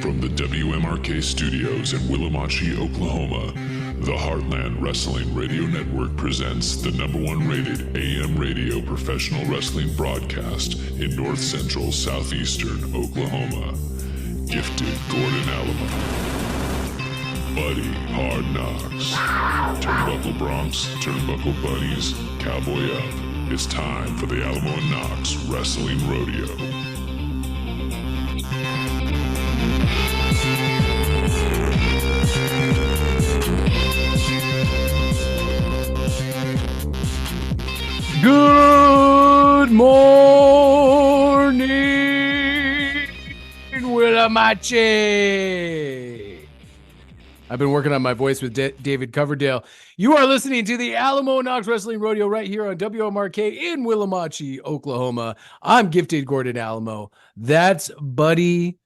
From the WMRK studios in Willowmatchie, Oklahoma, the Heartland Wrestling Radio Network presents the #1 rated AM radio professional wrestling broadcast in north central southeastern Oklahoma. Gifted Gordon Alamo, Buddy Hard Knocks, Turnbuckle Bronx, Turnbuckle Buddies, Cowboy Up. It's time for the Alamo and Knox Wrestling Rodeo. Good morning, Willowmatchie. I've been working on my voice with David Coverdale. You are listening to the Alamo Knox Wrestling Rodeo right here on WMRK in Willowmatchie, Oklahoma. I'm Gifted Gordon Alamo. That's Buddy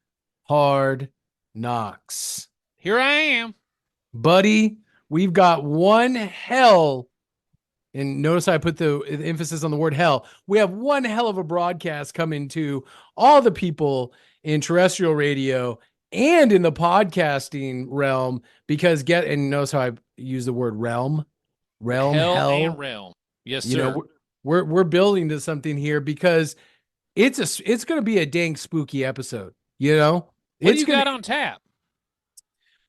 Hard Knocks. Here I am. Buddy, we've got one hell. And notice I put the emphasis on the word hell. We have one hell of a broadcast coming to all the people in terrestrial radio and in the podcasting realm, because and notice how I use the word realm, hell, and realm. Yes, sir. You know, we're building to something here because it's going to be a dang spooky episode. You know, what do you got on tap?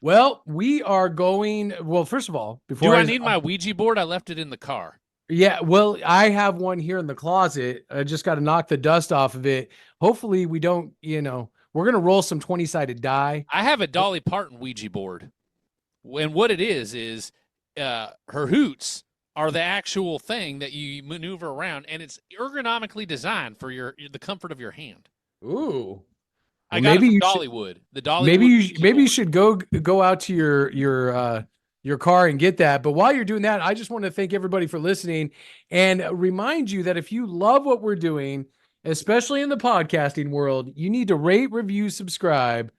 Well, we are going. Well, first of all, before I need my Ouija board, I left it in the car. Yeah, well, I have one here in the closet. I just got to knock the dust off of it. Hopefully, we don't. We're gonna roll some 20-sided die. I have a Dolly Parton Ouija board, and what it is her hoots are the actual thing that you maneuver around, and it's ergonomically designed for the comfort of your hand. Ooh. I got it from Dollywood. The Dollywood. Maybe you should go out to your car and get that. But while you're doing that, I just want to thank everybody for listening and remind you that if you love what we're doing, especially in the podcasting world, you need to rate, review, subscribe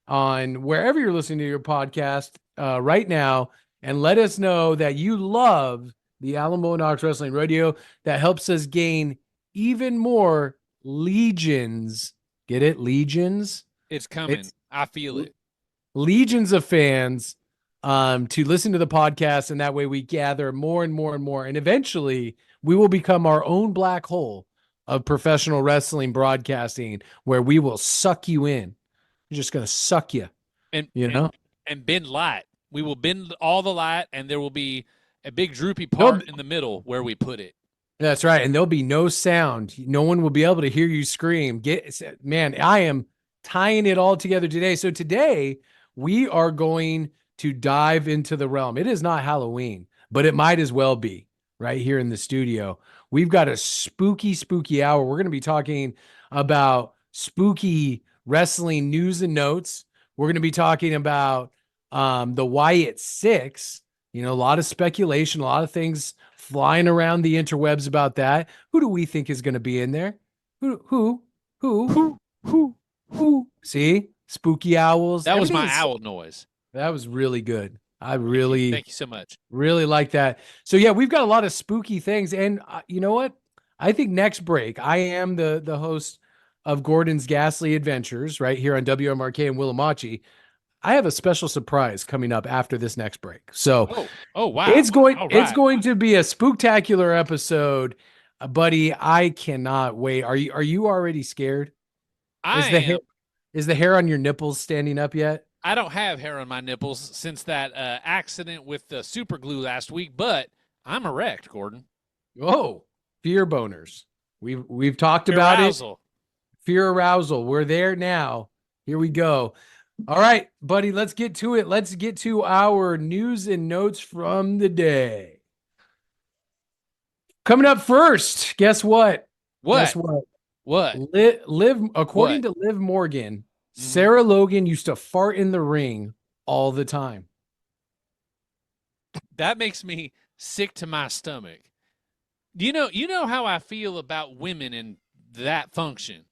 on wherever you're listening to your podcast right now, and let us know that you love the Alamo Knox Wrestling Radio. That helps us gain even more legions. Get it? Legions? It's coming. I feel it. Legions of fans to listen to the podcast, and that way we gather more and more and more. And eventually we will become our own black hole of professional wrestling broadcasting where we will suck you in. We're just going to suck you. And bend light. We will bend all the light, and there will be a big droopy part in the middle where we put it. That's right. And there'll be no sound. No one will be able to hear you scream. Man, I am tying it all together today. So today we are going to dive into the realm. It is not Halloween, but it might as well be right here in the studio. We've got a spooky, spooky hour. We're going to be talking about spooky wrestling news and notes. We're going to be talking about the Wyatt 6. A lot of speculation, a lot of things flying around the interwebs about that. Who do we think is going to be in there? Who? See? Spooky owls. That was my owl noise. That was really good. Thank you so much. Really like that. So yeah, we've got a lot of spooky things. And you know what? I think next break, I am the host of Gordon's Ghastly Adventures right here on WMRK in Willowmatchie. I have a special surprise coming up after this next break. So, wow. It's going to be a spooktacular episode, buddy. I cannot wait. Are you already scared? Is the hair on your nipples standing up yet? I don't have hair on my nipples since that accident with the super glue last week, but I'm erect, Gordon. Oh, fear boners. We've talked about arousal. It. Fear arousal. We're there now. Here we go. All right, buddy, let's get to it. Let's get to our news and notes from the day. Coming up first, guess what? What? According to Liv Morgan, Sarah Logan used to fart in the ring all the time. That makes me sick to my stomach. You know how I feel about women in that function.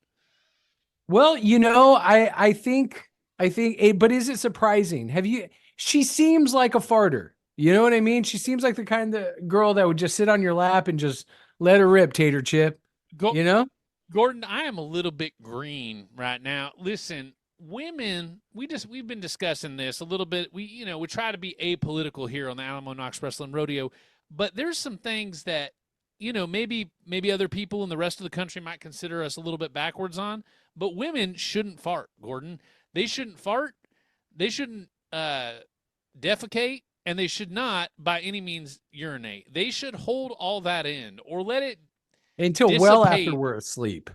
Well, I think, but is it surprising? She seems like a farter. You know what I mean? She seems like the kind of girl that would just sit on your lap and just let her rip, tater chip. Gordon, I am a little bit green right now. Listen, women, we've been discussing this a little bit. We try to be apolitical here on the Alamo Knox Wrestling Rodeo, but there's some things that maybe other people in the rest of the country might consider us a little bit backwards on. But women shouldn't fart, Gordon. They shouldn't fart. They shouldn't defecate, and they should not by any means urinate. They should hold all that in or let it until dissipate. Well after we're asleep.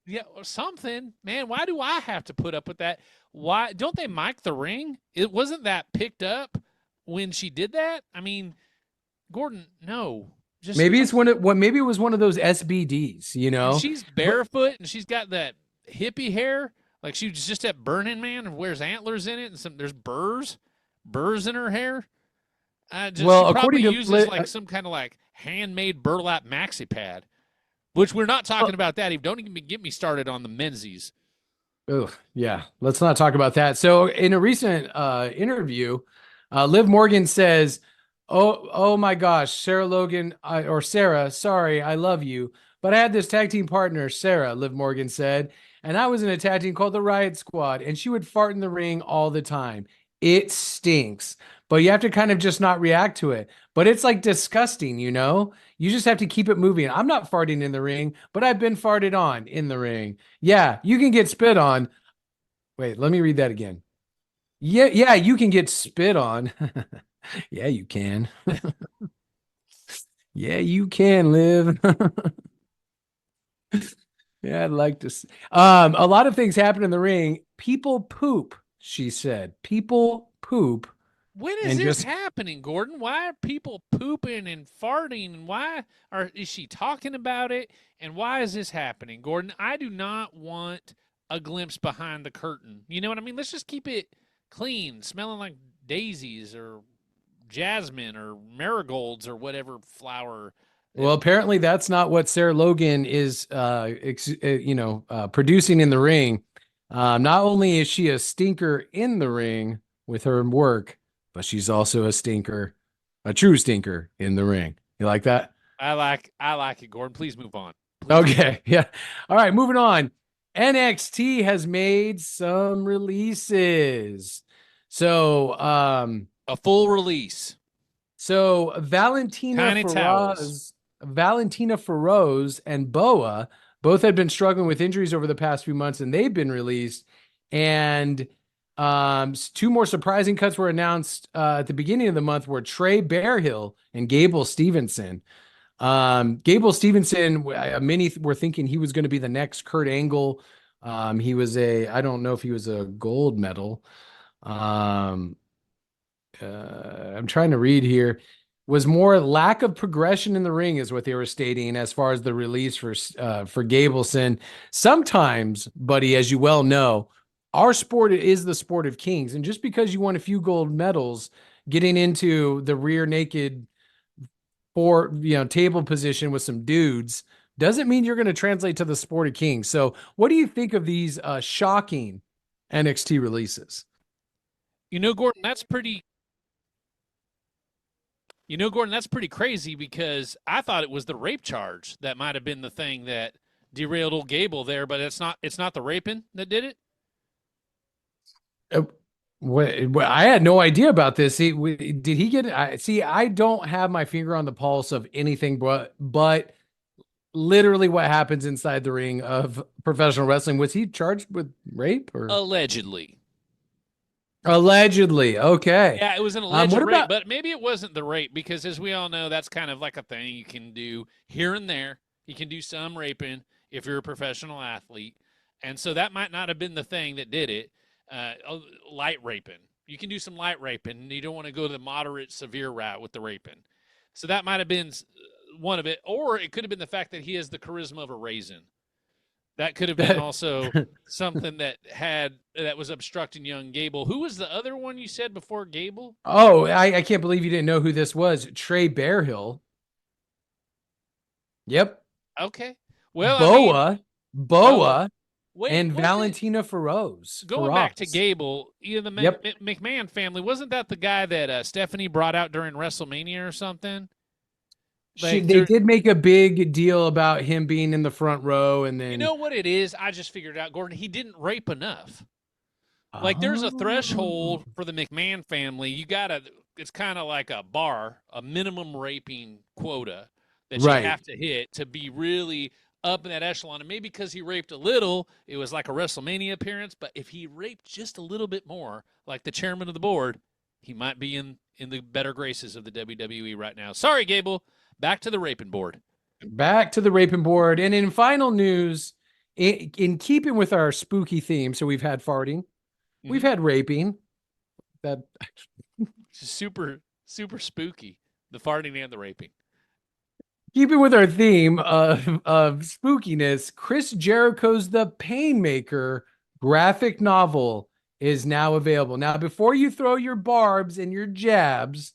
Yeah, or something, man. Why do I have to put up with that? Why don't they mic the ring? It wasn't that picked up when she did that. I mean, Gordon, no. Maybe it's maybe it was one of those SBDs, And she's barefoot and she's got that hippie hair, like she was just at Burning Man and wears antlers in it, and there's burrs in her hair. She probably uses like some kind of like handmade burlap maxi pad. Which we're not talking about that. Don't even get me started on the menzies. Oh, yeah. Let's not talk about that. So in a recent interview, Liv Morgan says, oh my gosh, Sarah Logan, Sarah, sorry, I love you. But I had this tag team partner, Sarah, Liv Morgan said, and I was in a tag team called the Riot Squad, and she would fart in the ring all the time. It stinks, but you have to kind of just not react to it. But it's like disgusting, You just have to keep it moving. I'm not farting in the ring, but I've been farted on in the ring. Yeah, you can get spit on. Wait, let me read that again. Yeah, you can get spit on. Yeah, you can. Yeah, you can, Liv. Yeah, I'd like to see. A lot of things happen in the ring. People poop, she said. People poop. When is this happening, Gordon? Why are people pooping and farting? And is she talking about it? And why is this happening, Gordon? I do not want a glimpse behind the curtain. You know what I mean? Let's just keep it clean, smelling like daisies or jasmine or marigolds or whatever flower. Well, apparently that's not what Sarah Logan is, producing in the ring. Not only is she a stinker in the ring with her work, but she's also a true stinker in the ring. You like that? I like it, Gordon. Please move on. Okay. Yeah. All right. Moving on. NXT has made some releases. So, a full release. So Valentina Feroz and Boa both had been struggling with injuries over the past few months, and they've been released. And two more surprising cuts were announced at the beginning of the month, were Trey Bearhill and Gable Stevenson. Gable Stevenson, many were thinking he was going to be the next Kurt Angle. He was I don't know if he was a gold medal. I'm trying to read here. Was more lack of progression in the ring is what they were stating as far as the release for Gableson. Sometimes, buddy, as you well know, our sport is the sport of kings. And just because you won a few gold medals, getting into the rear naked table position with some dudes doesn't mean you're going to translate to the sport of kings. So what do you think of these shocking NXT releases? Gordon, that's pretty crazy, because I thought it was the rape charge that might have been the thing that derailed old Gable there, but it's not the raping that did it. I had no idea about this. Did he get it? See, I don't have my finger on the pulse of anything, but literally what happens inside the ring of professional wrestling. Was he charged with rape or allegedly? Allegedly. Okay. Yeah, it was an alleged rape, but maybe it wasn't the rape, because as we all know, that's kind of like a thing you can do here and there. You can do some raping if you're a professional athlete. And so that might not have been the thing that did it. Light raping. You can do some light raping, and you don't want to go the moderate, severe route with the raping. So that might have been one of it. Or it could have been the fact that he has the charisma of a raisin. That could have been also something that was obstructing young Gable. Who was the other one you said before Gable? Oh, I can't believe you didn't know who this was. Trey Bearhill. Yep. Okay. Well, Boa. And Valentina Feroz. Going back to Gable, the McMahon family, wasn't that the guy that Stephanie brought out during WrestleMania or something? They did make a big deal about him being in the front row, and then you know what it is? I just figured it out, Gordon. He didn't rape enough. Like there's a threshold Oh. for the McMahon family. It's kind of like a bar, a minimum raping quota that you Right. have to hit to be really up in that echelon. And maybe because he raped a little, it was like a WrestleMania appearance. But if he raped just a little bit more, like the chairman of the board, he might be in the better graces of the WWE right now. Sorry, Gable. Back to the raping board. Back to the raping board. And in final news, in keeping with our spooky theme, so we've had farting, we've had raping. That Super, super spooky. The farting and the raping. keeping with our theme of spookiness, Chris Jericho's The Painmaker graphic novel is now available. Now, before you throw your barbs and your jabs,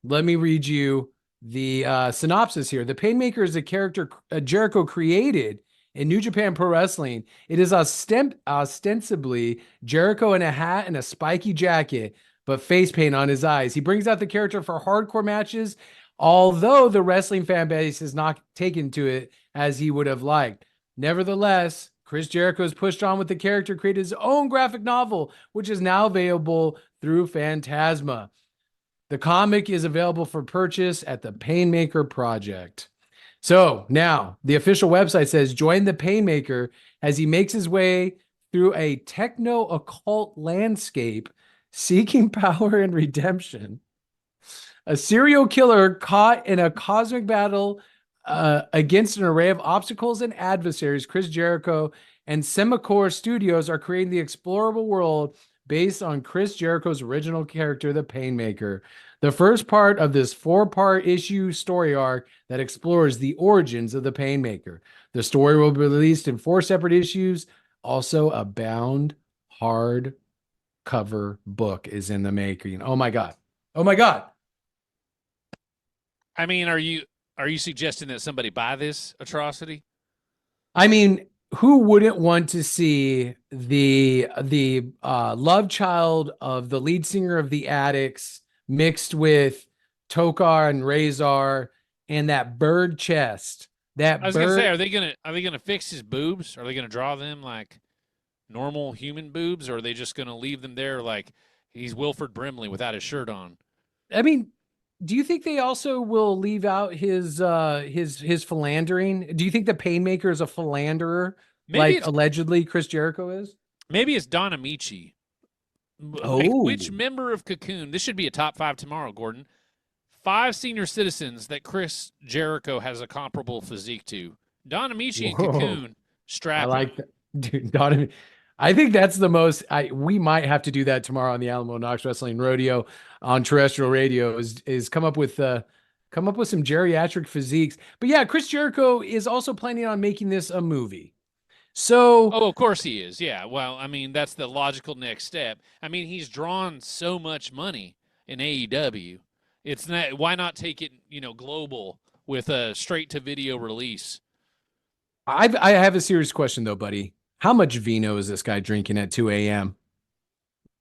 let me read you the synopsis here. The Painmaker is a character Jericho created in New Japan Pro Wrestling. It is ostensibly Jericho in a hat and a spiky jacket, but face paint on his eyes. He brings out the character for hardcore matches, although the wrestling fan base has not taken to it as he would have liked. Nevertheless, Chris Jericho has pushed on with the character, created his own graphic novel, which is now available through Phantasma. The comic is available for purchase at the Painmaker Project. So now the official website says join the Painmaker as he makes his way through a techno occult landscape seeking power and redemption. A serial killer caught in a cosmic battle against an array of obstacles and adversaries. Chris Jericho and Semicor Studios are creating the explorable world based on Chris Jericho's original character, the Painmaker. The first part of this 4-part issue story arc that explores the origins of the Painmaker. The story will be released in 4 separate issues. Also, a bound hardcover book is in the making. Oh my God. Oh my God. I mean, are you suggesting that somebody buy this atrocity? I mean, who wouldn't want to see the love child of the lead singer of the Addicts mixed with Tokar and Razor and that bird chest? That I was gonna say, are they gonna fix his boobs? Are they gonna draw them like normal human boobs, or are they just gonna leave them there like he's Wilford Brimley without his shirt on? I mean, do you think they also will leave out his philandering? Do you think the Painmaker is a philanderer, like allegedly Chris Jericho is? Maybe it's Don Amici. Like, which member of Cocoon? This should be a top 5 tomorrow, Gordon. 5 senior citizens that Chris Jericho has a comparable physique to. Don Amici and Cocoon. Strapping. I like that. Dude, Don, I think that's the most. We might have to do that tomorrow on the Alamo Knox Wrestling Rodeo on terrestrial radio. Is come up with some geriatric physiques. But yeah, Chris Jericho is also planning on making this a movie. So, of course he is. Yeah. Well, I mean, that's the logical next step. I mean, he's drawn so much money in AEW. It's not. Why not take it, global with a straight to video release? I have a serious question though, buddy. How much vino is this guy drinking at 2 a.m.?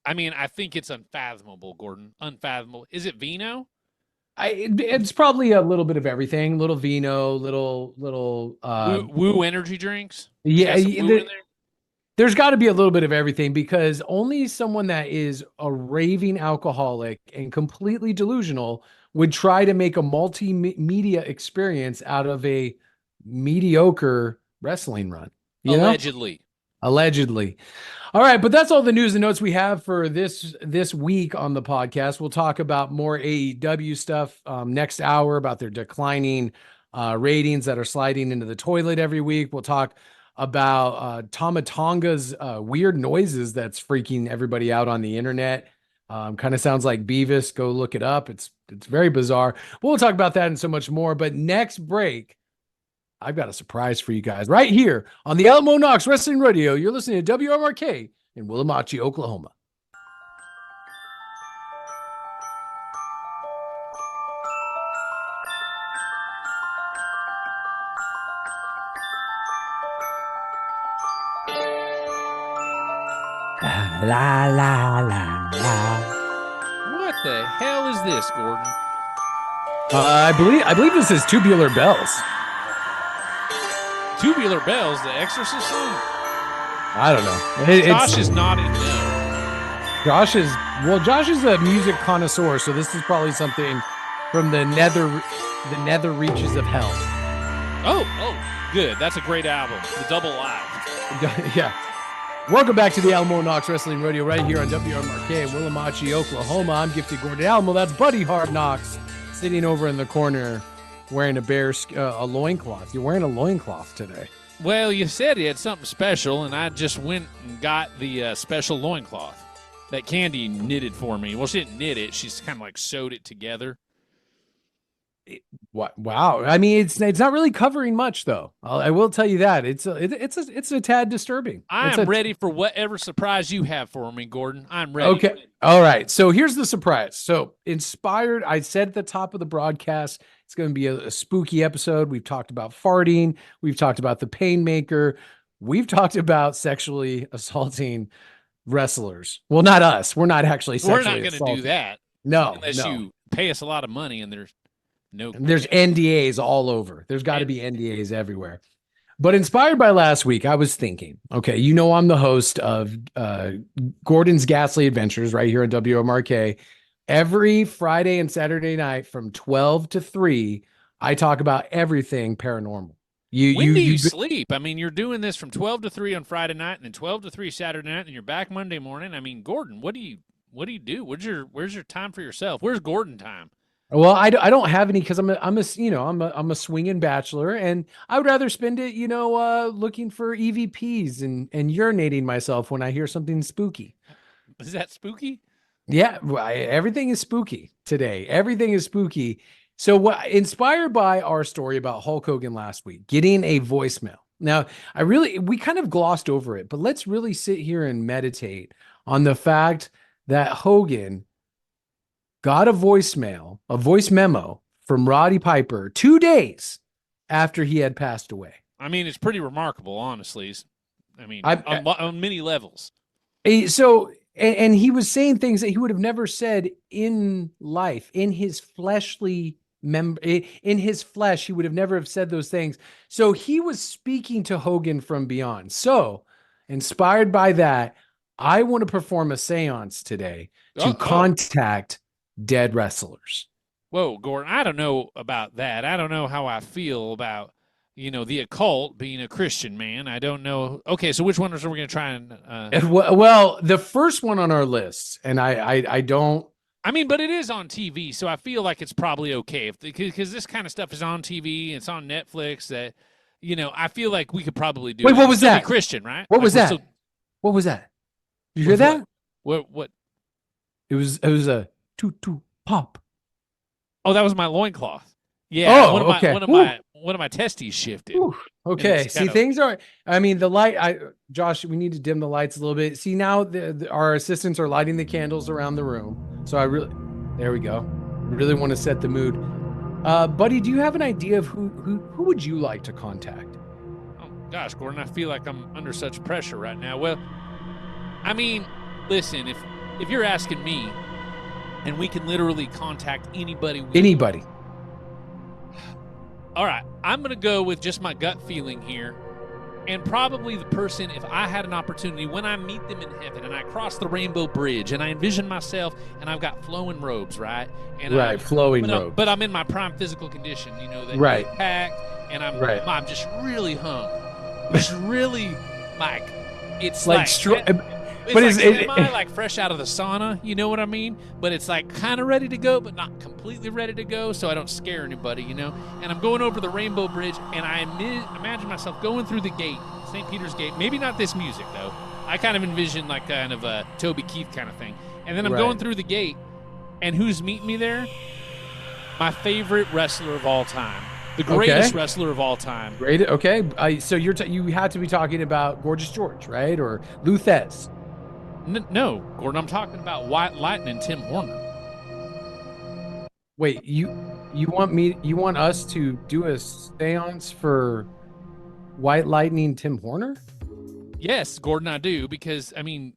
I mean, I think it's unfathomable, Gordon. Unfathomable. Is it vino? It's probably a little bit of everything. Little vino, little woo energy drinks. Yeah, there's got to be a little bit of everything because only someone that is a raving alcoholic and completely delusional would try to make a multimedia experience out of a mediocre wrestling run. Allegedly. Allegedly. All right, but that's all the news and notes we have for this week on the podcast. We'll talk about more AEW stuff next hour about their declining ratings that are sliding into the toilet every week. We'll talk about Tama Tonga's weird noises that's freaking everybody out on the internet. Kind of sounds like Beavis. Go look it up. It's very bizarre. We'll talk about that and so much more. But next break, I've got a surprise for you guys right here on the Alamo Knox Wrestling Radio. You're listening to WMRK in Willamachi, Oklahoma. La la la la. What the hell is this, Gordon? I believe this is Tubular Bells. Tubular Bells, the Exorcist song? I don't know. Josh is nodding no. Josh is a music connoisseur, so this is probably something from the nether reaches of hell. Oh, good. That's a great album. The Double Live. Yeah. Welcome back to the Alamo Knox Wrestling Rodeo right here on WRMRK, Willamachi, Oklahoma. I'm Gifted Gordon Alamo. That's Buddy Hard Knox sitting over in the corner wearing a loincloth. You're wearing a loincloth today. Well, you said you had something special, and I just went and got the special loincloth that Candy knitted for me. Well, she didn't knit it. She's kind of like sewed it together. Wow. I mean, it's not really covering much, though. I will tell you that it's a tad disturbing. I'm ready for whatever surprise you have for me, Gordon. I'm ready. Okay. All right. So here's the surprise. So inspired, I said at the top of the broadcast, it's going to be a spooky episode. We've talked about farting. We've talked about the Painmaker. We've talked about sexually assaulting wrestlers. Well, not us. We're not actually sexually We're not going to do that. No. Unless you pay us a lot of money and there's there's NDAs all over. There's got to be NDAs everywhere. But inspired by last week, I was thinking, okay, I'm the host of Gordon's Ghastly Adventures right here at WMRK. Every Friday and Saturday night from 12 to 3, I talk about everything paranormal. When do you sleep? I mean, you're doing this from 12 to 3 on Friday night and then 12 to 3 Saturday night and you're back Monday morning. I mean, Gordon, what do you do? Where's your time for yourself? Where's Gordon time? Well, I don't have any because I'm a swinging bachelor, and I would rather spend it, looking for EVPs and urinating myself when I hear something spooky. Is that spooky? Yeah, everything is spooky today. Everything is spooky. So, inspired by our story about Hulk Hogan last week, getting a voicemail. Now, we kind of glossed over it, but let's really sit here and meditate on the fact that Hogan got a voice memo from Roddy Piper 2 days after he had passed away. I mean, it's pretty remarkable, honestly. I mean, on many levels. So, and he was saying things that he would have never said in life, in his fleshly in his flesh, he would have never have said those things. So he was speaking to Hogan from beyond. So, inspired by that, I want to perform a seance today to contact dead wrestlers. Whoa, Gordon, I don't know about that. I don't know how I feel about, the occult, being a Christian man. I don't know. Okay, so which one are we going to try and... Well, the first one on our list, and I don't... I mean, but it is on TV, so I feel like it's probably okay. Because this kind of stuff is on TV, it's on Netflix, that, I feel like we could probably do it. Wait, what was that? Christian, right? What was that? What was that? Did you hear that? What? It was a toot pop. Oh, that was my loincloth. Yeah. Oh, okay. One of my testes shifted. Ooh, okay. See, things are. I mean, the light. Josh, we need to dim the lights a little bit. See, now our assistants are lighting the candles around the room. So there we go. I really want to set the mood. Buddy, do you have an idea of who would you like to contact? Oh gosh, Gordon, I feel like I'm under such pressure right now. Well, I mean, listen, if you're asking me. And we can literally contact anybody. Anybody. All right. I'm going to go with just my gut feeling here. And probably the person, if I had an opportunity, when I meet them in heaven and I cross the rainbow bridge and I envision myself and I've got flowing robes, right? And flowing robes. But I'm in my prime physical condition, that right. packed, and I'm just really hung. Just really, like, it's like But am I like fresh out of the sauna? You know what I mean? But it's like kind of ready to go, but not completely ready to go, so I don't scare anybody, And I'm going over the Rainbow Bridge, and I imagine myself going through the gate, St. Peter's Gate. Maybe not this music, though. I kind of envision like kind of a Toby Keith kind of thing. And then I'm going through the gate, and who's meeting me there? My favorite wrestler of all time. The greatest wrestler of all time. Great. Okay. So you had to be talking about Gorgeous George, right? Or Luthez. No, Gordon, I'm talking about Wyatt, Lightnin, and Tim Horner. Wait, you want us to do a seance for Wyatt, Lightning, Tim Horner? Yes, Gordon, I do, because I mean,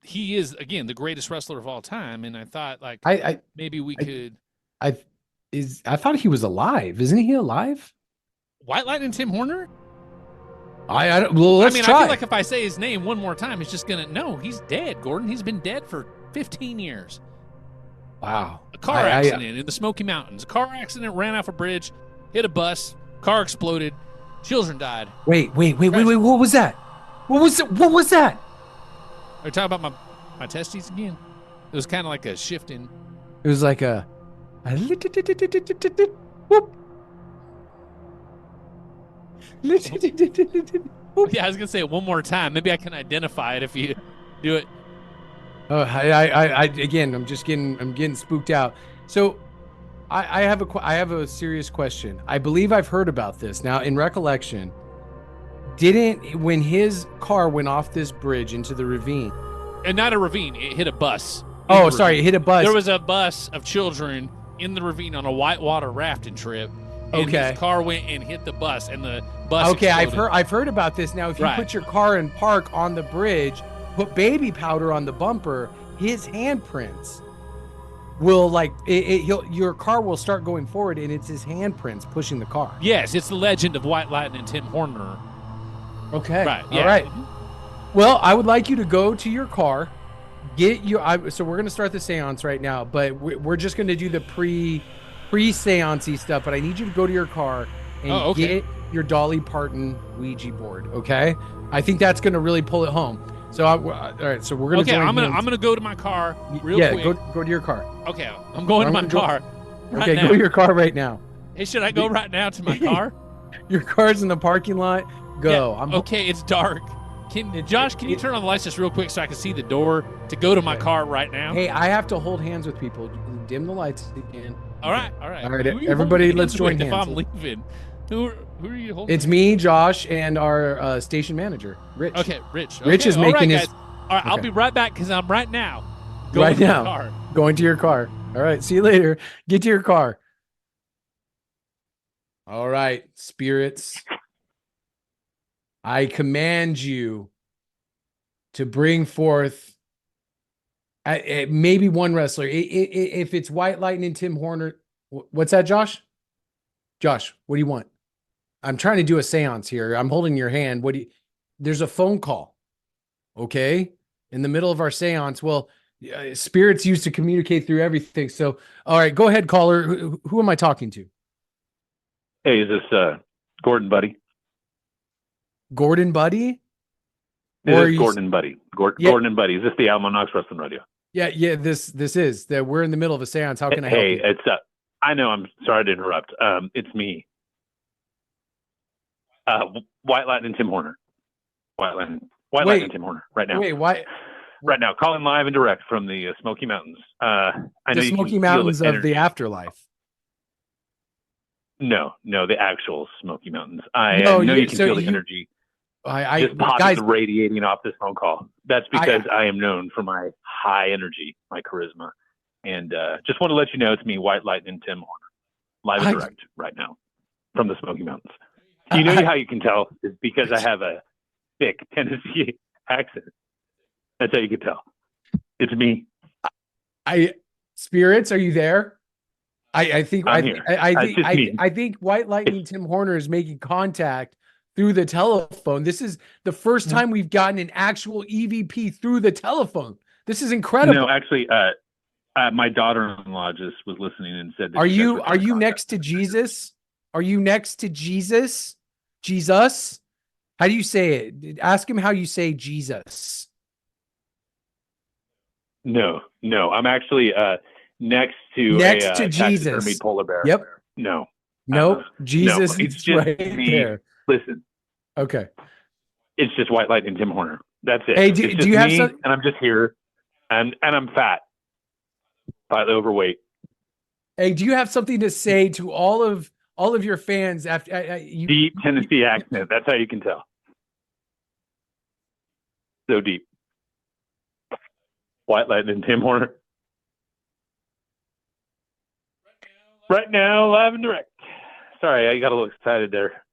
he is again the greatest wrestler of all time, and I thought like maybe we could. I thought he was alive. Isn't he alive? Wyatt, Lightning, and Tim Horner? Let's try. I feel like if I say his name one more time, it's just gonna. No, he's dead, Gordon. He's been dead for 15 years. Wow. A car accident in the Smoky Mountains. A car accident, ran off a bridge, hit a bus, car exploded, children died. Wait. What was that? What was that? Are you talking about my testes again? It was kind of like a shift in. It was like a whoop. Yeah, I was gonna say it one more time. Maybe I can identify it if you do it. Oh, I again, I'm getting spooked out. So, I have a serious question. I believe I've heard about this now. In recollection, when his car went off this bridge into the ravine, and not a ravine, it hit a bus. Oh, sorry, it hit a bus. There was a bus of children in the ravine on a whitewater rafting trip. And his car went and hit the bus, and the bus exploded. I've heard about this now. If you put your car in park on the bridge, put baby powder on the bumper, his handprints will your car will start going forward, and it's his handprints pushing the car. Yes, it's the legend of White Lightnin and Tim Horner. Okay. Right. Yeah. All right. Well, I would like you to go to your car, so we're going to start the seance right now, but we're just going to do the pre-seance-y stuff, but I need you to go to your car and get your Dolly Parton Ouija board, okay? I think that's going to really pull it home. So, all right, so we're going to I'm going to go to my car real quick. Yeah, go to your car. Okay, I'm going to my car right now. Go to your car right now. Hey, should I go right now to my car? Your car's in the parking lot. Go. Yeah, okay, it's dark. Josh, can you turn on the lights just real quick so I can see the door to go to my car right now? Hey, I have to hold hands with people. Dim the lights again. All right. All right, everybody, let's join hands. If I'm leaving, who are you holding? It's me, Josh, and our station manager, Rich. Okay, Rich. Rich is making his. Guys. All right, I'll be right back because I'm right now going to your car. Going to your car. All right, see you later. Get to your car. All right, spirits. I command you to bring forth maybe one wrestler. If it's White Lightnin and Tim Horner, what's that, Josh? Josh, what do you want? I'm trying to do a seance here. I'm holding your hand. There's a phone call, okay, in the middle of our seance. Well, spirits used to communicate through everything. So, all right, go ahead, caller. Who am I talking to? Hey, is this Gordon Buddy? Gordon Buddy? This is Gordon and Buddy. Gordon and Buddy. Is this the Alamo Knox Wrestling Rodeo? Yeah. This is that we're in the middle of a seance. How can I help you? Hey, it's I know. I'm sorry to interrupt. It's me. White Lightnin and Tim Horner. White Lightnin and Tim Horner. Right now. Wait, why? Right now, calling live and direct from the Smoky Mountains. I know the Smoky Mountains of the afterlife. No, the actual Smoky Mountains. I know you can feel the energy. Just positive radiating off this phone call. That's because I am known for my high energy, my charisma, and just want to let you know it's me, White Lightnin and Tim Horner, live and direct right now from the Smoky Mountains. You know how you can tell is because I have a thick Tennessee accent. That's how you can tell. It's me. Spirits, are you there? I think I'm here. I think White Lightnin Tim Horner is making contact through the telephone. This is the first time we've gotten an actual EVP through the telephone. This is incredible. No, actually, my daughter-in-law just was listening and said that Are you next to Jesus? Are you next to Jesus? Jesus? How do you say it? Ask him how you say Jesus. No. I'm actually next to Jesus. Polar bear. Yep. No. Nope. Jesus it's is just right me. there. Listen. Okay. It's just White Lightnin and Tim Horner. That's it. Hey, do you have some? And I'm just here, and I'm fat, slightly overweight. Hey, do you have something to say to all of your fans after deep Tennessee accent? That's how you can tell. So deep. White Lightnin and Tim Horner. Right now, live and direct. Sorry, I got a little excited there.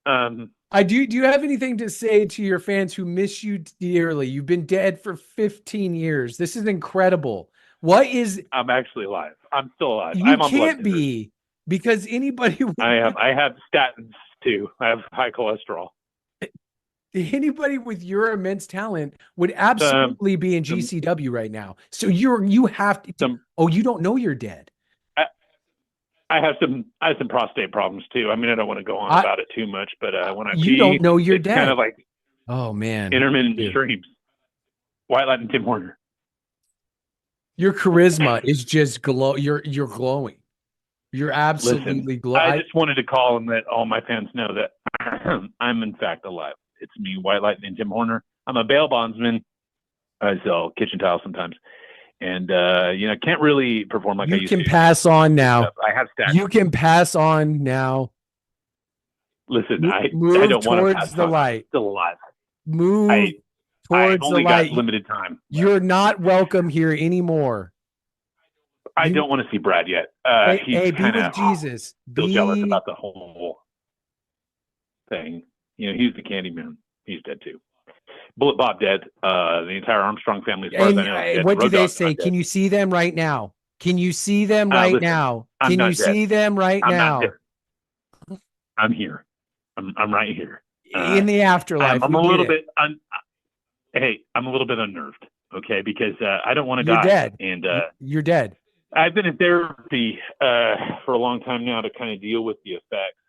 Do you have anything to say to your fans who miss you dearly? You've been dead for 15 years. This is incredible. I'm actually alive. I'm still alive. You can't be, because anybody I have statins too. I have high cholesterol. Anybody with your immense talent would absolutely be in GCW right now. So you have to. You don't know you're dead. I have some prostate problems too. I mean, I don't want to go on about it too much, but when I you don't know you're dead. Kind of like, oh man, intermittent streams. Wyatt and Tim Horner. Your charisma is just glow. You're glowing. You're absolutely glowing. I just wanted to call and let all my fans know that I'm in fact alive. It's me, Wyatt and Tim Horner. I'm a bail bondsman. I sell kitchen tiles sometimes. And, can't really perform like I used to. You can pass on now. I have stats. You can pass on now. Listen, I don't want to pass the on. light. I'm still alive. Move towards the light. Got limited time. You're not welcome here anymore. I don't want to see Brad yet. He's be with Jesus. Still jealous about the whole thing. He's the Candyman. He's dead too. Bullet Bob dead. The entire Armstrong family. As far as I know, what do they say? Can you see them right now? Can you see them right now? Can you see them right now? I'm here. I'm right here. In the afterlife. I'm a little bit. I'm a little bit unnerved. Okay, because I don't want to die. You're dead. And you're dead. I've been in therapy for a long time now to kind of deal with the effects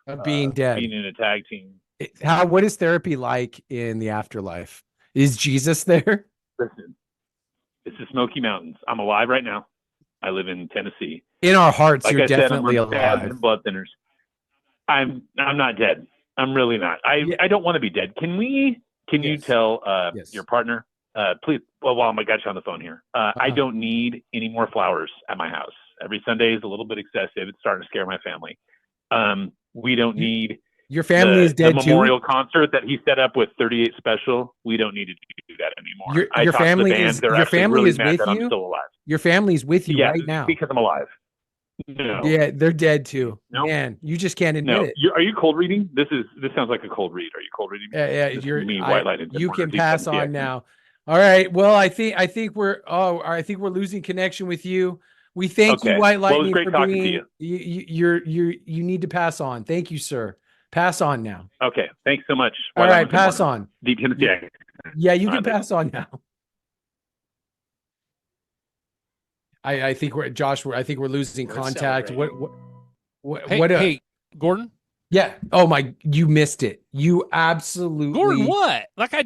of being dead, being in a tag team. What is therapy like in the afterlife? Is Jesus there? Listen, it's the Smoky Mountains. I'm alive right now. I live in Tennessee. In our hearts, you're I'm definitely alive. blood thinners. I'm not dead. I'm really not. I don't want to be dead. Can you tell your partner, please? Well, while I got you on the phone here, I don't need any more flowers at my house. Every Sunday is a little bit excessive. It's starting to scare my family. We don't need. Your family is dead too. The memorial concert that he set up with 38 Special. We don't need to do that anymore. Your family is with you. I'm still alive. Your family's with you right now because I'm alive. No. Yeah, they're dead too. No. Man, you just can't admit it. Are you cold reading? This sounds like a cold read. Are you cold reading? Yeah. You can pass on now. All right. Well, I think we're losing connection with you. We thank you, White Lightning, for being. You need to pass on. Thank you, sir. Pass on now. Okay. Thanks so much. All right. Pass on. Deep Tennessee. Yeah, you can pass on now. I think we're losing contact. Hey, Gordon? Yeah. Oh my, you missed it. You absolutely. Gordon, what? Like I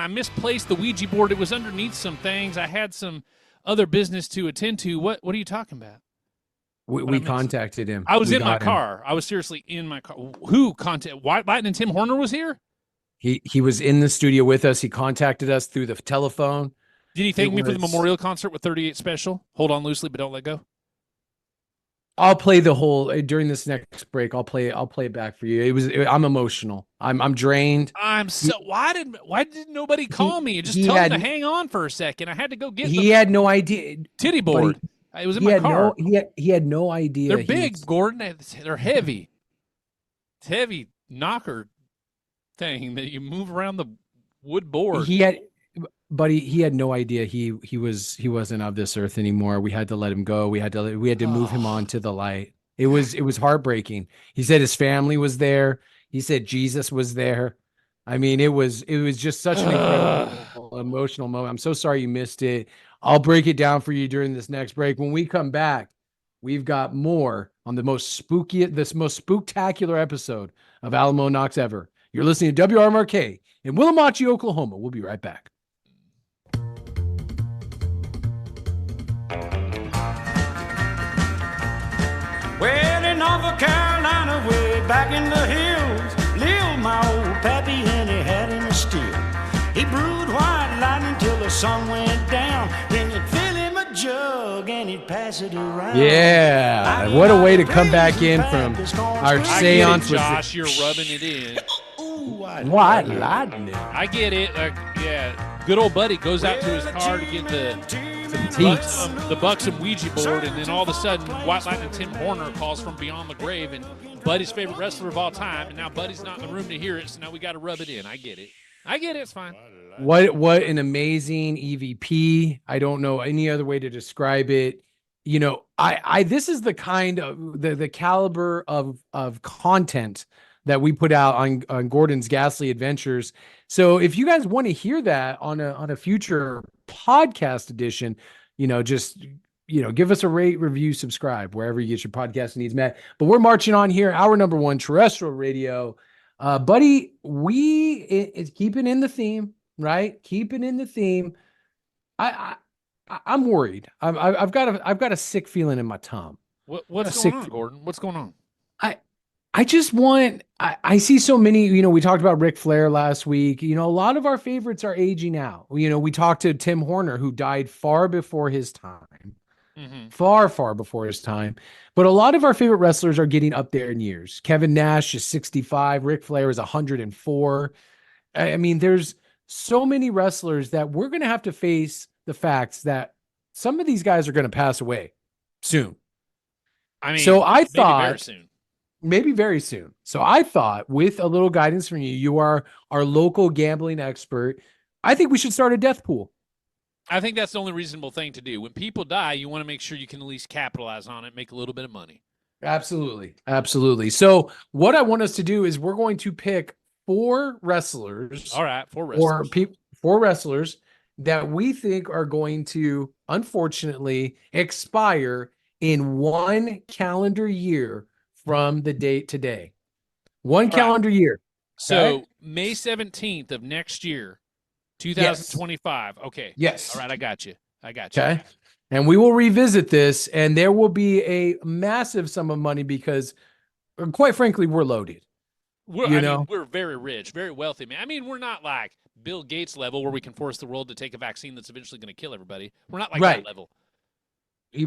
misplaced the Ouija board. It was underneath some things. I had some other business to attend to. What are you talking about? We contacted him. I was in my car. I was seriously in my car. Who contacted? Lightnin and Tim Horner was here? He was in the studio with us. He contacted us through the telephone. Did he thank me for the memorial concert with 38 Special? Hold on loosely, but don't let go. I'll play the whole during this next break. I'll play it back for you. I'm emotional. I'm drained. Why did nobody call me and just tell him to hang on for a second? I had to go get. He had no idea. Titty board. It was in my car. He had no idea. They're big, Gordon. They're heavy. It's heavy knocker thing that you move around the wood board. He had no idea he wasn't of this earth anymore. We had to let him go. We had to move him on to the light. It was heartbreaking. He said his family was there. He said Jesus was there. I mean, it was just such an incredible emotional moment. I'm so sorry you missed it. I'll break it down for you during this next break. When we come back, we've got more on this most spooktacular episode of Alamo Knox ever. You're listening to WRMRK in Willamachi, Oklahoma. We'll be right back. Well, in North Carolina, way back in the hills, lived my old pappy and he had him a still. He brewed white lightning till the sun went down. Then he'd fill him a jug and he'd pass it around. Yeah, what a way to come back in from our seance. Josh, you're rubbing it in. White lightning. I get it. Good old buddy goes out to his car to get the Buxom Ouija board, and then all of a sudden, White Lightning Tim Horner calls from beyond the grave, and Buddy's favorite wrestler of all time, and now Buddy's not in the room to hear it, so now we got to rub it in. I get it. It's fine. What an amazing EVP. I don't know any other way to describe it. You know, this is the kind of the caliber of content that we put out on Gordon's Ghastly Adventures. So if you guys want to hear that on a future podcast edition, just give us a rate, review, subscribe wherever you get your podcast needs met. But we're marching on here. Our number one terrestrial radio, buddy. It's keeping in the theme, right? Keeping in the theme. I'm worried. I've got a sick feeling in my tongue. What's going on, Gordon? What's going on? I just want, I see so many, we talked about Ric Flair last week. A lot of our favorites are aging out. We talked to Tim Horner, who died far before his time, far, far before his time. But a lot of our favorite wrestlers are getting up there in years. Kevin Nash is 65. Ric Flair is 104. I mean, there's so many wrestlers that we're going to have to face the facts that some of these guys are going to pass away soon. I mean, so I thought very soon. Maybe very soon. So I thought, with a little guidance from you, you are our local gambling expert, I think we should start a death pool. I think that's the only reasonable thing to do. When people die, you want to make sure you can at least capitalize on it, make a little bit of money. Absolutely. Absolutely. So what I want us to do is we're going to pick 4 wrestlers. All right, 4 wrestlers. Or 4 wrestlers that we think are going to, unfortunately, expire in 1 calendar year from the date today. 1 calendar year. So May 17th of next year, 2025. Yes. Okay. Yes. All right. I got you. Okay. And we will revisit this, and there will be a massive sum of money because, quite frankly, we're loaded. We're very rich, very wealthy, man. I mean, we're not like Bill Gates level where we can force the world to take a vaccine that's eventually going to kill everybody. We're not like that level.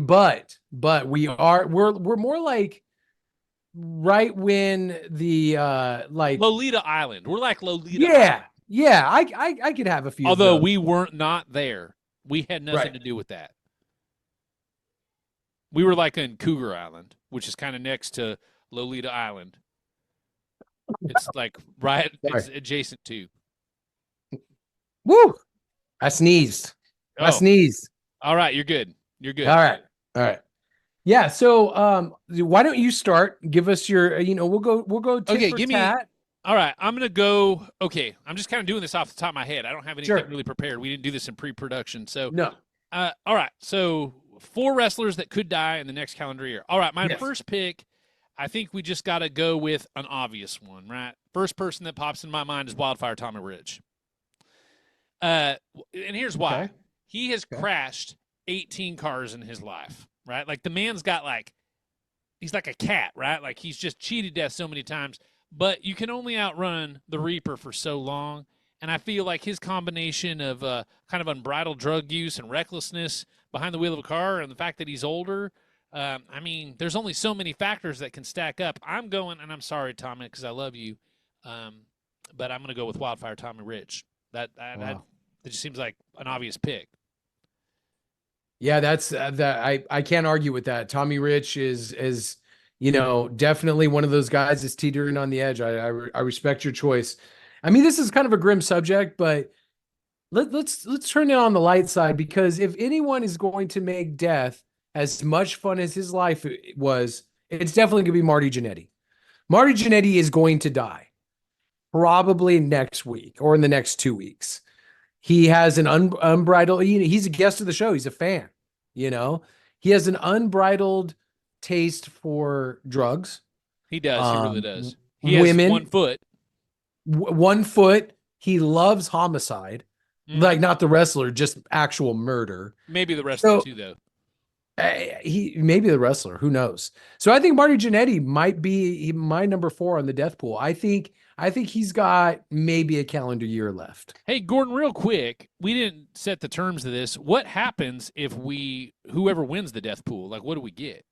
But we're more like right when the like Lolita Island. We're like Lolita Island. Yeah, I could have a few. Although we weren't not there. We had nothing to do with that. We were like in Cougar Island, which is kind of next to Lolita Island. It's like it's adjacent to. Woo! I sneezed. All right, you're good. All right. Yeah. So, why don't you start? Give us your. We'll go. Okay, give me. All right, I'm gonna go. Okay, I'm just kind of doing this off the top of my head. I don't have anything really prepared. We didn't do this in pre-production, so no. All right, so 4 wrestlers that could die in the next calendar year. All right, my first pick. I think we just got to go with an obvious one, right? First person that pops in my mind is Wildfire Tommy Rich. And here's why. Okay. He has crashed 18 cars in his life, right? Like the man's got he's like a cat, right? Like he's just cheated death so many times, but you can only outrun the Reaper for so long. And I feel like his combination of kind of unbridled drug use and recklessness behind the wheel of a car and the fact that he's older, I mean, there's only so many factors that can stack up. I'm going, and I'm sorry, Tommy, because I love you, but I'm going to go with Wildfire Tommy Rich. That just seems like an obvious pick. Yeah, that's that. I can't argue with that. Tommy Rich is definitely one of those guys that's teetering on the edge. I respect your choice. I mean, this is kind of a grim subject, but let's turn it on the light side, because if anyone is going to make death as much fun as his life was, it's definitely going to be Marty Jannetty. Marty Jannetty is going to die probably next week or in the next 2 weeks. He has an unbridled, he's a guest of the show. He's a fan, he has an unbridled taste for drugs. He does. He really does. He has women, 1 foot. 1 foot. He loves homicide, like not the wrestler, just actual murder. Maybe the wrestler too, though. Maybe the wrestler, who knows? So I think Marty Jannetty might be my number 4 on the death pool. I think he's got maybe a calendar year left. Hey, Gordon, real quick, we didn't set the terms of this. What happens if whoever wins the death pool, like what do we get?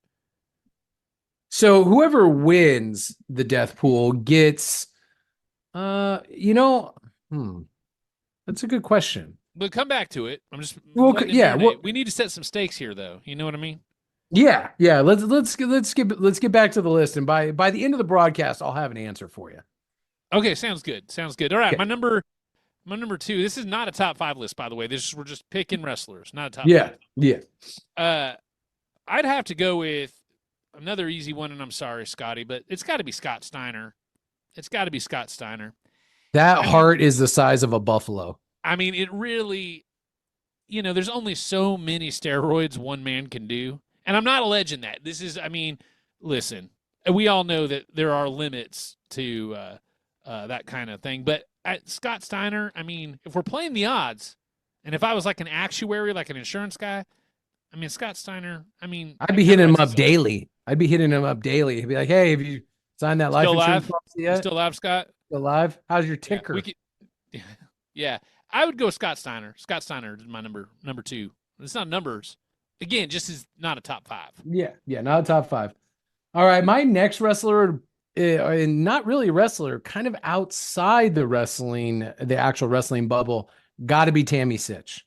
So whoever wins the death pool gets, that's a good question. But come back to it. I'm just we need to set some stakes here, though. You know what I mean? Yeah. Let's get back to the list, and by the end of the broadcast, I'll have an answer for you. Okay, sounds good. All right, my number 2. This is not a top 5 list, by the way. We're just picking wrestlers, not a top 5. Yeah. I'd have to go with another easy one, and I'm sorry, Scotty, but it's got to be Scott Steiner. it's got to be Scott Steiner. That heart is the size of a buffalo. I mean, it really, there's only so many steroids one man can do. And I'm not alleging that. This is, listen, we all know that there are limits to that kind of thing. But Scott Steiner, if we're playing the odds, and if I was like an actuary, like an insurance guy, Scott Steiner, I'd be hitting him up daily. He'd be like, hey, have you signed that life insurance policy yet? You still alive, Scott? Still alive? How's your ticker? Yeah, I would go Scott Steiner. Scott Steiner is my number 2. It's not numbers. Again, just is not a top 5. Yeah, not a top 5. All right, my next wrestler, and not really a wrestler, kind of outside the actual wrestling bubble, got to be Tammy Sitch.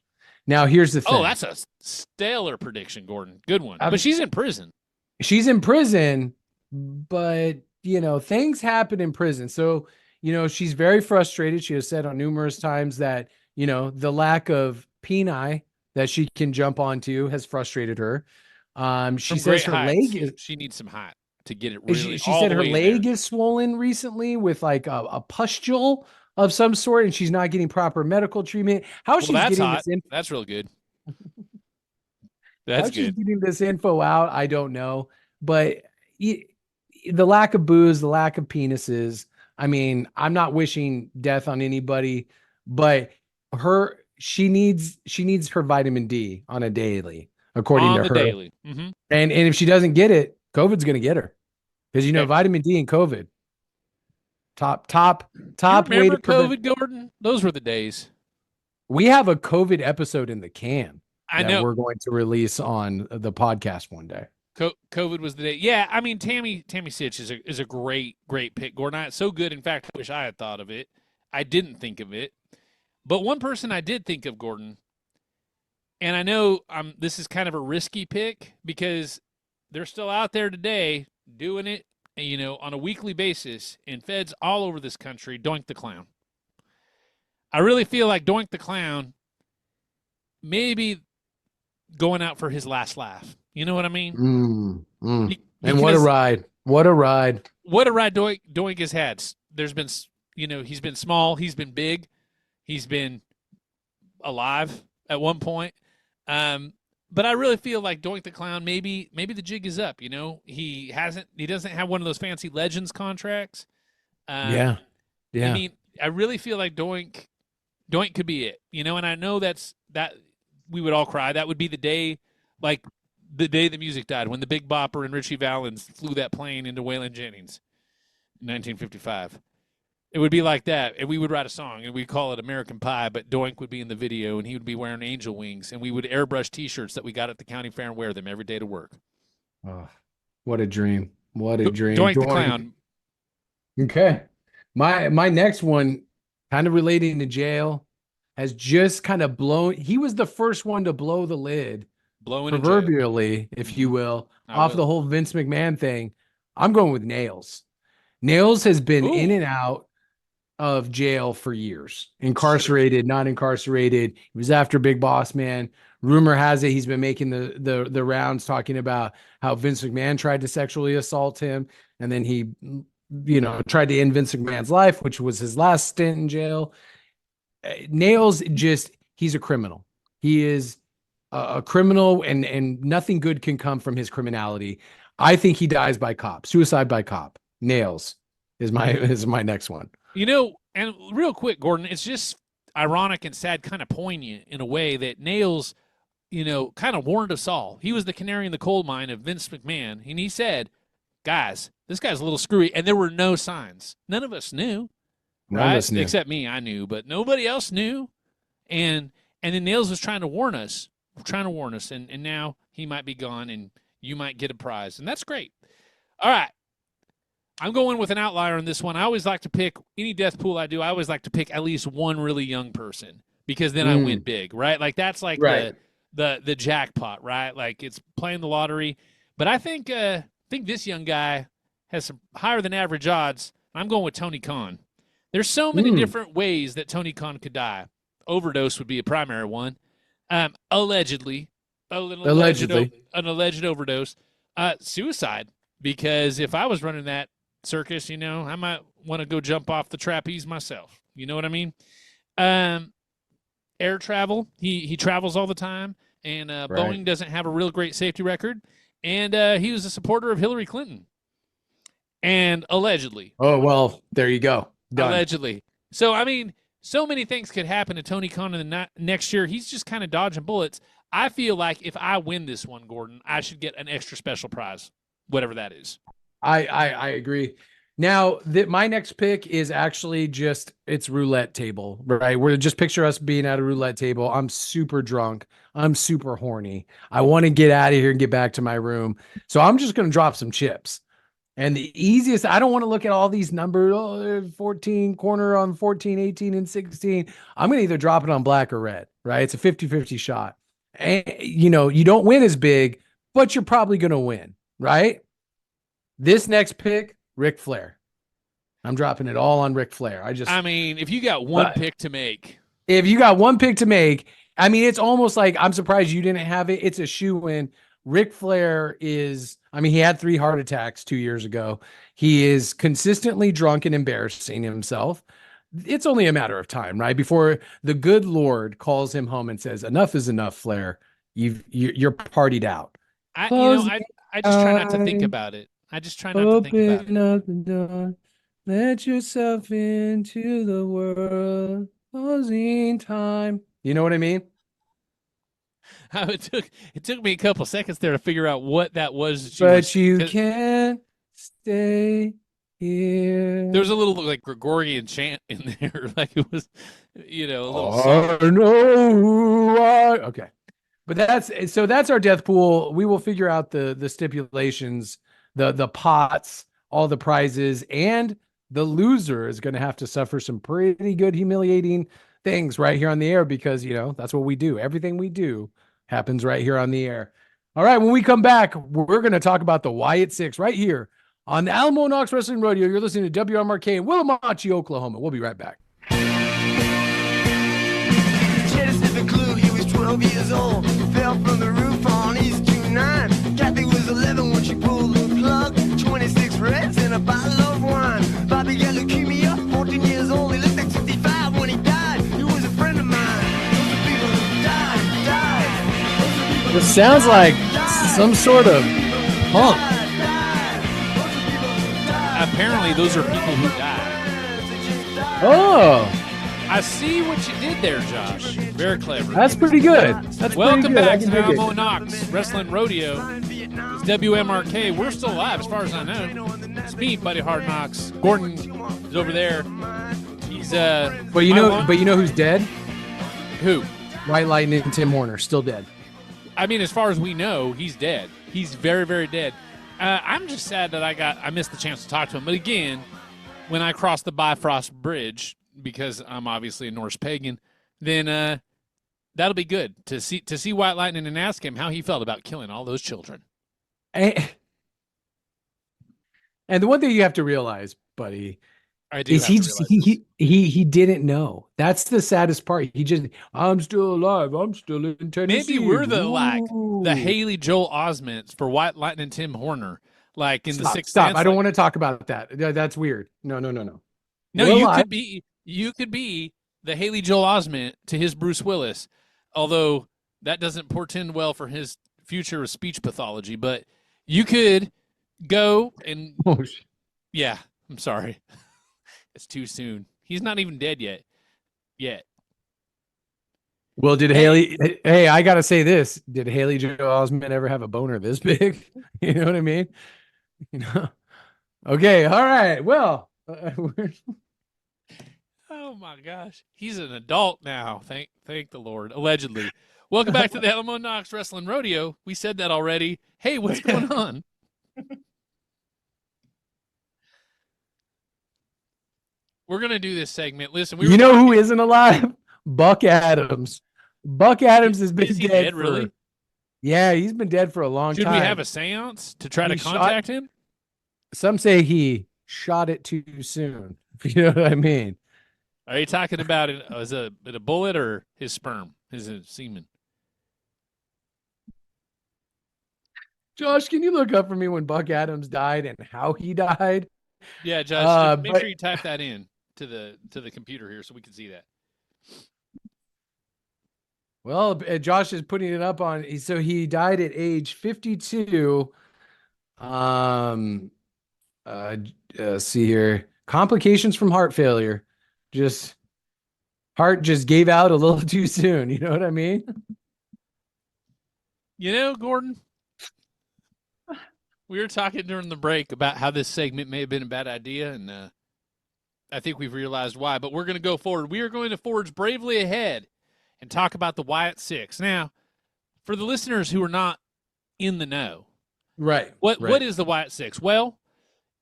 Now, here's the thing. Oh, that's a stellar prediction, Gordon. Good one. But she's in prison. She's in prison, but, things happen in prison. So, she's very frustrated. She has said on numerous times that, the lack of peni that she can jump onto has frustrated her. She says her leg she needs some height to get it really. She said her leg is swollen recently with like a pustule of some sort, and she's not getting proper medical treatment. She's getting this info? That's real good. That's good. She's getting this info out, I don't know. But the lack of booze, the lack of penises. I'm not wishing death on anybody, but she needs her vitamin D on a daily, according to her. Daily. Mm-hmm. And if she doesn't get it, COVID's going to get her, because vitamin D and COVID. Top way to COVID, Gordon? Those were the days. We have a COVID episode in the can. I know we're going to release on the podcast one day. COVID was the day. Yeah, Tammy Sitch is a great pick, Gordon. It's so good. In fact, I wish I had thought of it. I didn't think of it. But one person I did think of, Gordon, and I know this is kind of a risky pick because they're still out there today doing it, on a weekly basis in feds all over this country, Doink the Clown. I really feel like Doink the Clown maybe going out for his last laugh. You know what I mean? And what a ride. What a ride Doink has had. There's been, he's been small, he's been big, he's been alive at one point. But I really feel like Doink the Clown, maybe the jig is up. He doesn't have one of those fancy Legends contracts. Yeah. I really feel like Doink could be it. And I know that we would all cry. That would be the day, like the day the music died, when the Big Bopper and Richie Valens flew that plane into Waylon Jennings in 1955. It would be like that, and we would write a song, and we'd call it American Pie, but Doink would be in the video, and he would be wearing angel wings, and we would airbrush T-shirts that we got at the county fair and wear them every day to work. Oh, what a dream. What a dream. Doink the Clown. Okay. My next one, kind of relating to jail, has just kind of blown. He was the first one to blow the lid, proverbially, if you will, off the whole Vince McMahon thing. I'm going with Nails. Nails has been in and out of jail for years, incarcerated, not incarcerated. He was after Big Boss Man. Rumor has it he's been making the rounds talking about how Vince McMahon tried to sexually assault him, and then he, tried to end Vince McMahon's life, which was his last stint in jail. Nails, he's a criminal. He is a criminal, and nothing good can come from his criminality. I think he dies by cop, suicide by cop. Nails is my next one. And real quick, Gordon, it's just ironic and sad, kind of poignant in a way that Nails, kind of warned us all. He was the canary in the coal mine of Vince McMahon, and he said, guys, this guy's a little screwy, and there were no signs. None of us knew, right? Except me, I knew, but nobody else knew. And then Nails was trying to warn us, and now he might be gone, and you might get a prize, and that's great. All right. I'm going with an outlier on this one. I always like to pick any death pool I do. I always like to pick at least one really young person, because then I win big, right? Like that's like the jackpot, right? Like it's playing the lottery. But I think this young guy has some higher than average odds. I'm going with Tony Khan. There's so many different ways that Tony Khan could die. Overdose would be a primary one. Allegedly, an alleged overdose. Suicide, because if I was running that circus, I might want to go jump off the trapeze myself. You know what I mean? Air travel. He travels all the time, and Boeing doesn't have a real great safety record. And he was a supporter of Hillary Clinton. And allegedly. Oh, well, there you go. Done. Allegedly. So, I mean, so many things could happen to Tony Khan in the next year. He's just kind of dodging bullets. I feel like if I win this one, Gordon, I should get an extra special prize, whatever that is. I agree. Now, my next pick is actually it's roulette table, right? We're just picture us being at a roulette table. I'm super drunk. I'm super horny. I want to get out of here and get back to my room. So I'm just going to drop some chips. And the easiest, I don't want to look at all these numbers. Oh, there's 14 corner on 14, 18, and 16. I'm going to either drop it on black or red, right? It's a 50-50 shot. And, you don't win as big, but you're probably going to win, right? This next pick, Ric Flair. I'm dropping it all on Ric Flair. I mean, if you got one pick to make. If you got one pick to make, I mean, it's almost like I'm surprised you didn't have it. It's a shoe-in. Ric Flair is, he had 3 heart attacks 2 years ago. He is consistently drunk and embarrassing himself. It's only a matter of time, right? Before the good Lord calls him home and says, enough is enough, Flair. You're partied out. I just try not to think about it. I just try not to think about it. Open up the door. Let yourself into the world. Closing time. You know what I mean? It took me a couple seconds there to figure out what that was. But you can't stay here. There was a little like Gregorian chant in there, like it was, a little song. I know who I. Okay, but that's our death pool. We will figure out the stipulations, the pots, all the prizes, and the loser is going to have to suffer some pretty good humiliating things right here on the air because that's what we do. Everything we do happens right here on the air. All right, when we come back, we're going to talk about the Wyatt 6 right here on the Alamo Knox Wrestling Rodeo. You're listening to WMRK in Willamachi, Oklahoma. We'll be right back. Genesis the clue, he was 12 years old. Fell from the roof on East 29. Kathy was 11 when she pulled the plug. 26 reds and a bottle of wine. Bobby got leukemia, 14 years old. He looked like 65 when he died. He was a friend of mine. Those are people who died. This sounds like some sort of punk. Apparently, those are people who died. Oh, I see what you did there, Josh. Very clever. That's pretty good. Welcome back to Alamo Knox Wrestling Rodeo. It's WMRK. We're still alive, as far as I know. It's me, Buddy Hard Knocks. Gordon is over there. He's But you know who's dead? Who? White Lightning and Tim Horner still dead. I mean, as far as we know, he's dead. He's very, very dead. I'm just sad that I missed the chance to talk to him. But again, when I cross the Bifrost Bridge, because I'm obviously a Norse pagan, then that'll be good to see White Lightning and ask him how he felt about killing all those children. And the one thing you have to realize, buddy, is he didn't know. That's the saddest part. I'm still alive. I'm still in Tennessee. Maybe we're the Haley Joel Osment for White Lightning and Tim Horner, like in the Sixth Sense. I don't want to talk about that. That's weird. No. No, you could be the Haley Joel Osment to his Bruce Willis, although that doesn't portend well for his future of speech pathology. But you could go and yeah, I'm sorry. It's too soon. He's not even dead yet. Well, Hey, I gotta say this. Did Haley Joel Osment ever have a boner this big? You know what I mean? Okay. All right. Well, oh my gosh, he's an adult now. Thank the Lord. Allegedly. Welcome back to the Alamo Knox Wrestling Rodeo. We said that already. Hey, what's going on? We're going to do this segment. Listen, who isn't alive? Buck Adams. Buck Adams has been dead really? Yeah, he's been dead for a long time. Should we have a seance to try to contact him? Some say he shot it too soon. If you know what I mean. Are you talking about it as a bullet or his sperm, his semen? Josh, can you look up for me when Buck Adams died and how he died? Yeah, Josh, make sure you type that in to the computer here so we can see that. Well, Josh is putting it up on. So he died at age 52. See here, complications from heart failure. Heart just gave out a little too soon. You know what I mean? You know, Gordon, we were talking during the break about how this segment may have been a bad idea, and I think we've realized why. But we're going to go forward. We are going to forge bravely ahead and talk about the Wyatt Six. Now, for the listeners who are not in the know, right? What is the Wyatt Six? Well,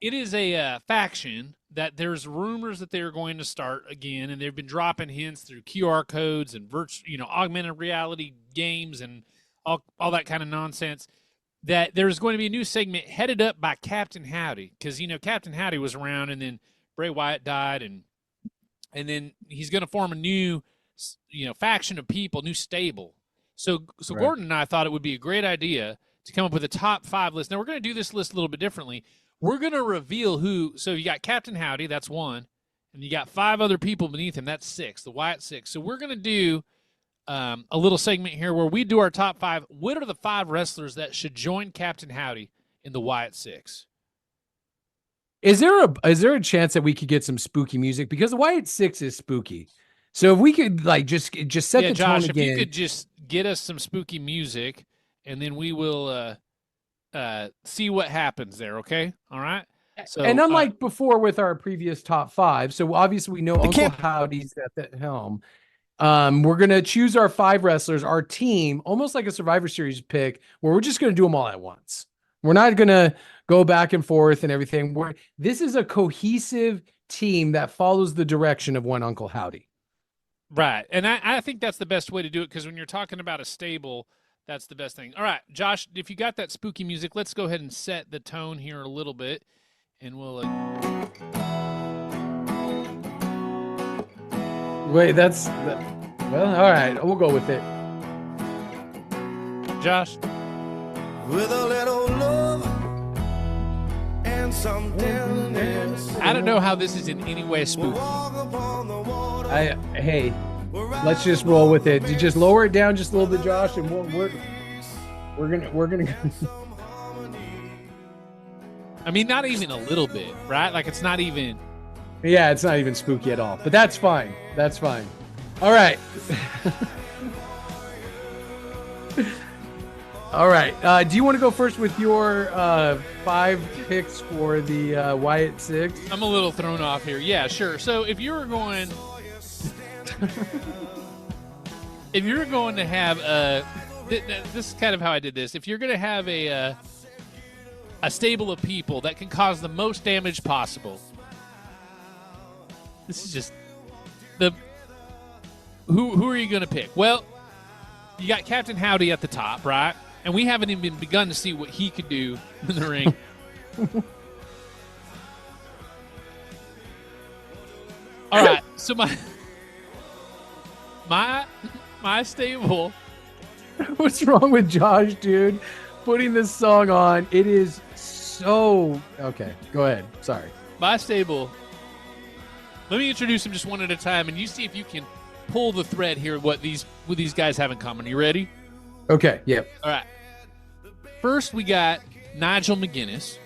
it is a faction that there's rumors that they're going to start again, and they've been dropping hints through QR codes and augmented reality games and all that kind of nonsense, that there's going to be a new segment headed up by Captain Howdy, because Captain Howdy was around, and then Bray Wyatt died, and then he's going to form a new faction of people, new stable. So right. Gordon and I thought it would be a great idea to come up with a top 5 list. Now we're going to do this list a little bit differently. We're going to reveal who. So you got Captain Howdy, that's 1, and you got 5 other people beneath him, that's 6, the Wyatt Six. So we're going to do a little segment here where we do our top 5. What are the 5 wrestlers that should join Captain Howdy in the Wyatt Six? Is there a chance that we could get some spooky music, because the Wyatt Six is spooky? So if we could just set the Josh, tone again. If you could just get us some spooky music, and then we will see what happens there. Okay, all right. So, and unlike before with our previous top 5, so obviously we know Uncle Howdy's at the helm. We're going to choose our 5 wrestlers, our team, almost like a Survivor Series pick, where we're just going to do them all at once. We're not going to go back and forth and everything. This is a cohesive team that follows the direction of one Uncle Howdy. Right. And I think that's the best way to do it, because when you're talking about a stable, that's the best thing. All right, Josh, if you got that spooky music, let's go ahead and set the tone here a little bit, and we'll... Wait, well, all right, we'll go with it. Josh? With a little love and some tenderness. I don't know how this is in any way spooky. Hey, let's just roll with it. You just lower it down just a little bit, Josh, and we're gonna I mean, not even a little bit, right? Like, it's not even... Yeah, it's not even spooky at all, but that's fine. That's fine. All right. All right. Do you want to go first with your 5 picks for the Wyatt Six? I'm a little thrown off here. Yeah, sure. So if you were going... if you're going to have this is kind of how I did this. If you're going to have a stable of people that can cause the most damage possible... This is just who are you going to pick? Well, you got Captain Howdy at the top, right? And we haven't even begun to see what he could do in the ring. All right, so my stable. What's wrong with Josh, dude? Putting this song on, it is so okay. Go ahead. Sorry. My stable. Let me introduce them just one at a time, and you see if you can pull the thread here what these guys have in common. Are you ready? Okay, yep. All right. First, we got Nigel McGuinness.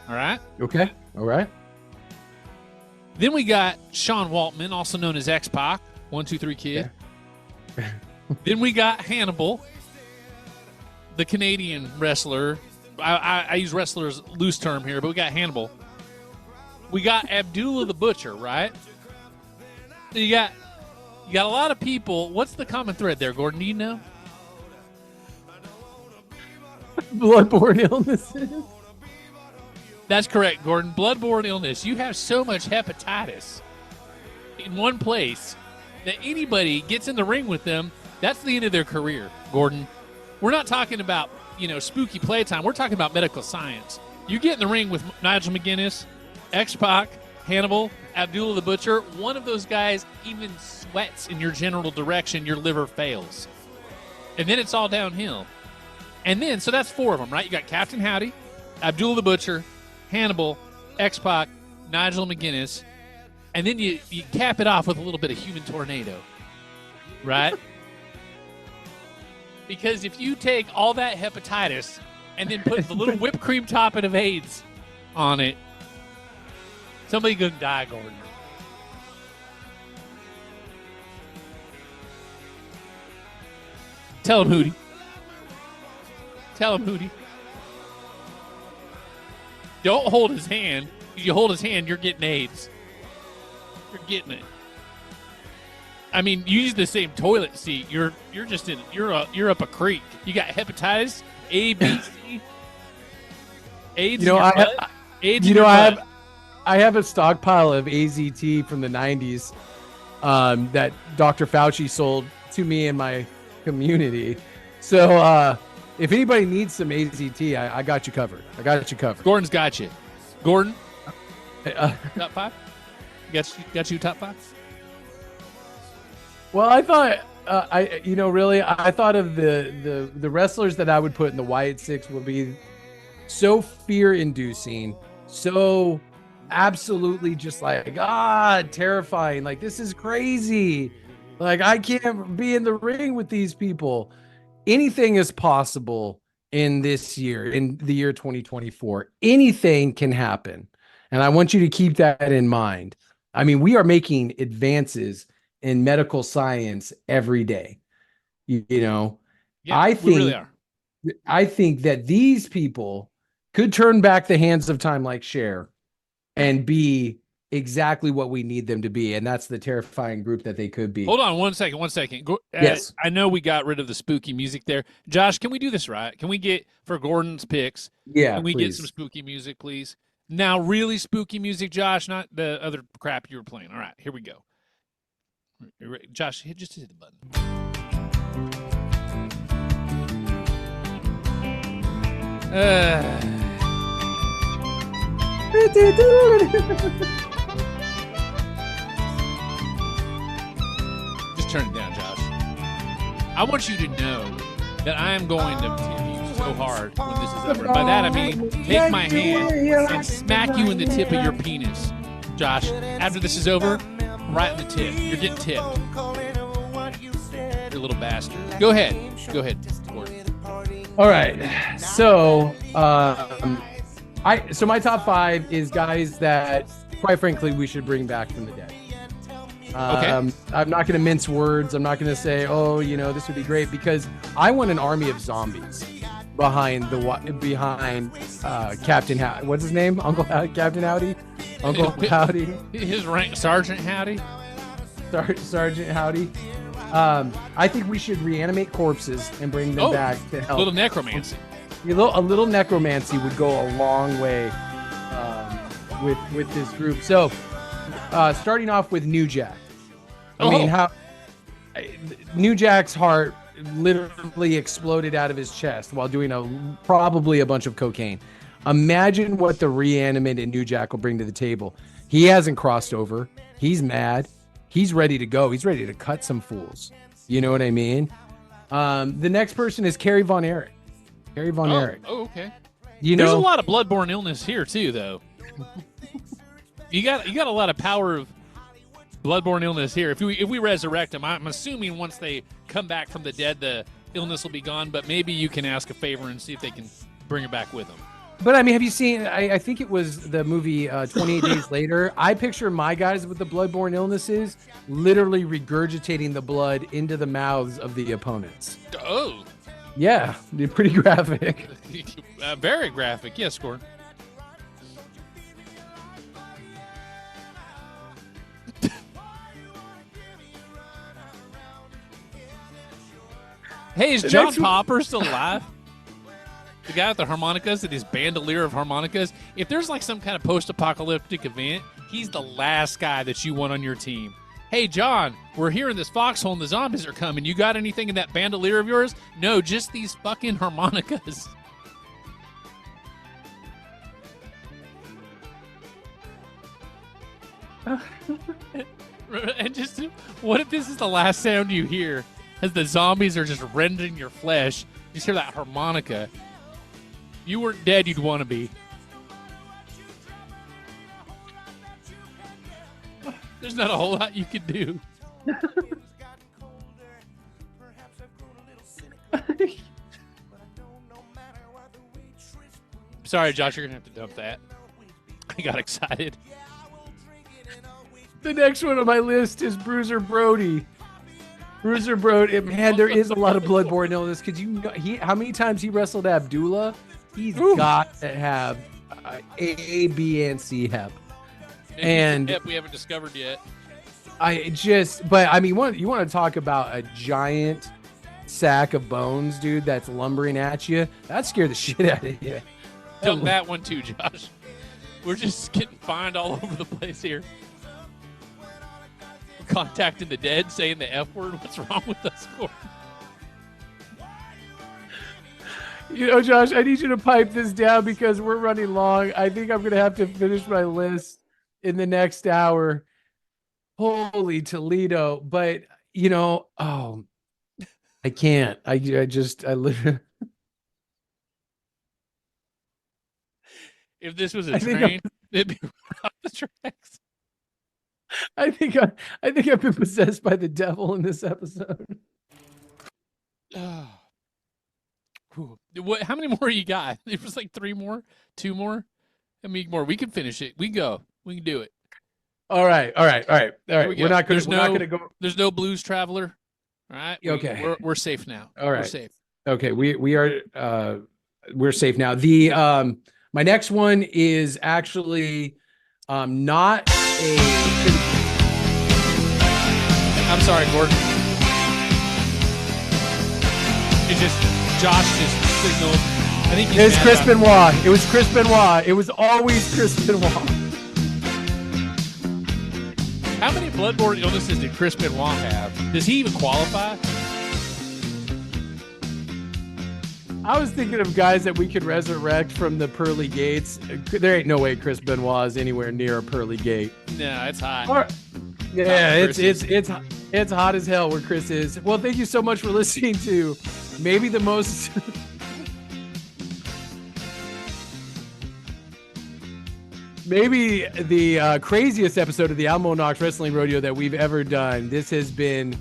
All right? Okay, all right. Then we got Sean Waltman, also known as X-Pac, 1, 2, 3 Kid. Yeah. Then we got Hannibal, the Canadian wrestler. I use wrestler's loose term here, but we got Hannibal. We got Abdullah the Butcher, right? You got a lot of people. What's the common thread there, Gordon? Do you know? Bloodborne illnesses. That's correct, Gordon. Bloodborne illness. You have so much hepatitis in one place that anybody gets in the ring with them, that's the end of their career, Gordon. We're not talking about, spooky playtime. We're talking about medical science. You get in the ring with Nigel McGuinness, X-Pac, Hannibal, Abdullah the Butcher, one of those guys even sweats in your general direction, your liver fails. And then it's all downhill. And then, so that's 4 of them, right? You got Captain Howdy, Abdullah the Butcher, Hannibal, X-Pac, Nigel McGuinness, and then you cap it off with a little bit of human tornado, right? Because if you take all that hepatitis and then put the little whipped cream topping of AIDS on it, somebody's going to die, Gordon. Tell him, Hootie. Tell him, Hootie. Don't hold his hand. If you hold his hand, you're getting AIDS. You're getting it. I mean, you use the same toilet seat. You're just in. You're up a creek. You got hepatitis A, B, C. AIDS. AIDS. I have a stockpile of AZT from the 90s that Dr. Fauci sold to me and my community. So if anybody needs some AZT, I got you covered. Gordon's got you. Gordon, top 5? Got you top 5? Well, I thought I thought of the wrestlers that I would put in the Wyatt 6 would be so fear-inducing, so absolutely just like terrifying. Like, this is crazy. Like, I can't be in the ring with these people. Anything is possible in this year, in the year 2024. Anything can happen. And I want you to keep that in mind. I mean, we are making advances in medical science every day. You know, yeah, we really are. I think that these people could turn back the hands of time like Cher and be exactly what we need them to be, and that's the terrifying group that they could be. Hold on one second. Yes. I know we got rid of the spooky music there. Josh, can we do this right? Can we get, for Gordon's picks, can we get some spooky music, please? Now, really spooky music, Josh, not the other crap you were playing. All right, here we go. Josh, just hit the button. Just turn it down, Josh. I want you to know that I am going to tip you so hard when this is over. And by that I mean take my hand and smack you in the tip of your penis, Josh. After this is over, right in the tip. You're getting tipped. You little bastard. Go ahead, Gordon. All right. So, so my top 5 is guys that, quite frankly, we should bring back from the dead. Okay. I'm not going to mince words. I'm not going to say, this would be great, because I want an army of zombies behind Captain Howdy. What's his name? Captain Howdy? Uncle Howdy? His rank, Sergeant Howdy? Sergeant Howdy. I think we should reanimate corpses and bring them back to help. A little necromancy. A little necromancy would go a long way with this group. So, starting off with New Jack. I mean, how New Jack's heart literally exploded out of his chest while doing probably a bunch of cocaine. Imagine what the reanimated New Jack will bring to the table. He hasn't crossed over. He's mad. He's ready to go. He's ready to cut some fools. You know what I mean? The next person is Kerry Von Erich. Kerry Von Erich. Oh, okay. There's a lot of bloodborne illness here too, though. You got a lot of power of bloodborne illness here. If we resurrect them, I'm assuming once they come back from the dead, the illness will be gone. But maybe you can ask a favor and see if they can bring it back with them. But I mean, have you seen? I think it was the movie 28 Days Later. I picture my guys with the bloodborne illnesses literally regurgitating the blood into the mouths of the opponents. Oh, yeah, they're pretty graphic. Very graphic. Yes, Gordon. Hey, is John Popper still alive? The guy with the harmonicas and his bandolier of harmonicas. If there's like some kind of post-apocalyptic event, he's the last guy that you want on your team. Hey, John, we're here in this foxhole and the zombies are coming. You got anything in that bandolier of yours? No, just these fucking harmonicas. And just, what if this is the last sound you hear as the zombies are just rending your flesh? You just hear that harmonica. You weren't dead, you'd want to be. There's not a whole lot you can do. Sorry, Josh, you're gonna have to dump that. I got excited. The next one on my list is Bruiser Brody. Bruiser Brody, man, there is a lot of bloodborne illness because you know how many times he wrestled Abdullah. He's got to have A, B, and C hep. And hep we haven't discovered yet. But I mean, you want to talk about a giant sack of bones, dude, that's lumbering at you? That scared the shit out of you. Dump that one too, Josh. We're just getting fined all over the place here. We're contacting the dead, saying the F word. What's wrong with us, Gordon? You know, Josh, I need you to pipe this down because we're running long. I think I'm going to have to finish my list in the next hour. Holy Toledo. But, you know, I can't. I literally. If this was a train, it'd be off the tracks. I think I've been possessed by the devil in this episode. What? How many more you got? It was like 3 more, 2 more. How many more? We can finish it. We go. We can do it. All right. We're not going to go. There's no Blues Traveler. All right. Okay. We're safe now. All right. We're safe. Okay. We are. We're safe now. The my next one is actually not a. I'm sorry, Gordon. It's just Josh just signaled. I think it's Chris Benoit. It was Chris Benoit. It was always Chris Benoit. How many bloodborne illnesses did Chris Benoit have? Does he even qualify? I was thinking of guys that we could resurrect from the pearly gates. There ain't no way Chris Benoit is anywhere near a pearly gate. No, it's hot. Yeah, it's hot as hell where Chris is. Well, thank you so much for listening to maybe the most maybe the craziest episode of the Alamo Knox Wrestling Rodeo that we've ever done. This has been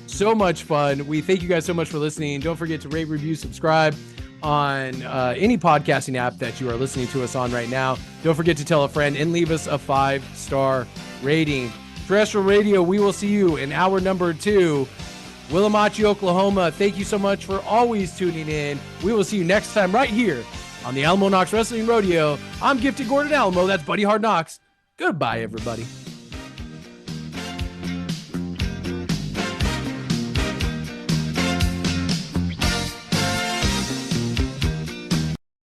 so much fun. We thank you guys so much for listening. Don't forget to rate, review, subscribe on any podcasting app that you are listening to us on right now. Don't forget to tell a friend and leave us a 5-star rating. Terrestrial Radio, we will see you in hour number 2. Willamachi, Oklahoma, thank you so much for always tuning in. We will see you next time right here on the Alamo Knox Wrestling Rodeo. I'm Gifted Gordon Alamo. That's Buddy Hard Knox. Goodbye, everybody.